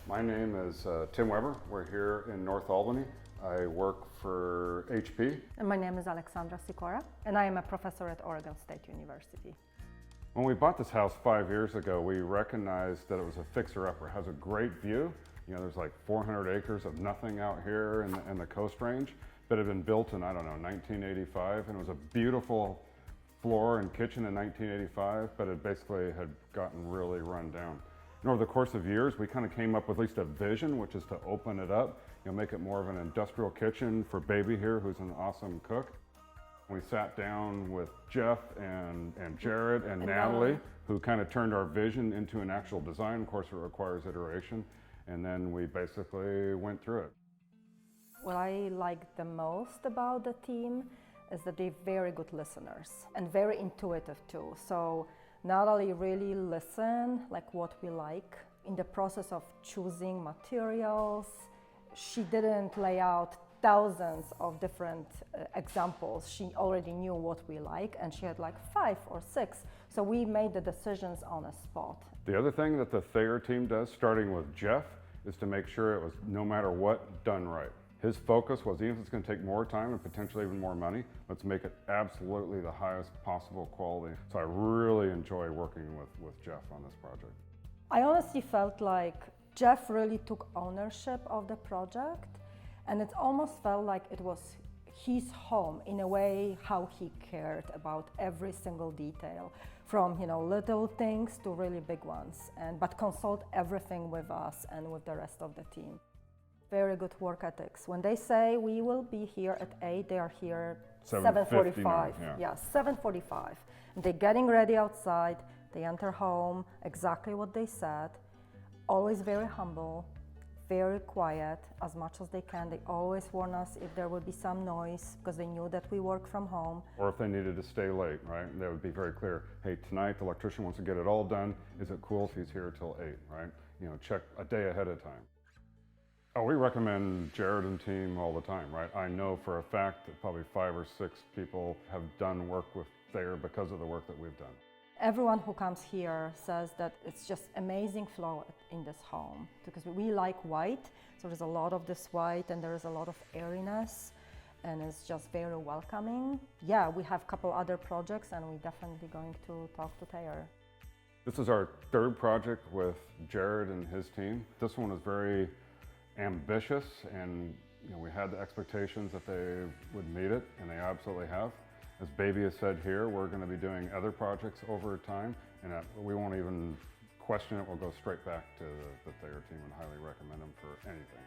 My name is Tim Weber. We're here in North Albany. I work for HP. And my name is Alexandra, and I am a professor at Oregon State University. When we bought this house 5 years ago, we recognized that it was a fixer-upper. It has a great view. You know, there's like 400 acres of nothing out here in the Coast Range, but it had been built in, 1985, and it was a beautiful floor and kitchen in 1985, but it basically had gotten really run down. And over the course of years, we kind of came up with at least a vision, which is to open it up, make it more of an industrial kitchen for baby here, who's an awesome cook. We sat down with Jeff and Jared and Natalie, who kind of turned our vision into an actual design. Of course, it requires iteration. And then we basically went through it. What I like the most about the team is that they're very good listeners and very intuitive too. So Natalie really listened, like what we like. In the process of choosing materials, she didn't lay out thousands of different examples. She already knew what we like, and she had like 5 or 6. So we made the decisions on a spot. The other thing that the Thayer team does, starting with Jeff, is to make sure it was, no matter what, done right. His focus was, even if it's going to take more time and potentially even more money, let's make it absolutely the highest possible quality. So I really enjoy working with Jeff on this project. I honestly felt like Jeff really took ownership of the project, and it almost felt like it was his home in a way, how he cared about every single detail, from little things to really big ones, but consult everything with us and with the rest of the team. Very good work ethics. When they say we will be here at 8, they are here 7:45. Yeah, 7:45. They're getting ready outside. They enter home, exactly what they said. Always very humble, very quiet as much as they can. They always warn us if there would be some noise because they knew that we work from home. Or if they needed to stay late, right? They would be very clear. Hey, tonight the electrician wants to get it all done. Is it cool if he's here till 8, right? Check a day ahead of time. Oh, we recommend Jared and team all the time, right? I know for a fact that probably 5 or 6 people have done work with Thayer because of the work that we've done. Everyone who comes here says that it's just amazing flow in this home because we like white, so there's a lot of this white and there's a lot of airiness and it's just very welcoming. Yeah, we have a couple other projects and we're definitely going to talk to Thayer. This is our 3rd project with Jared and his team. This one is very ambitious, and we had the expectations that they would meet it, and they absolutely have. As Baby has said here, we're going to be doing other projects over time, and we won't even question it. We'll go straight back to the Thayer team and highly recommend them for anything.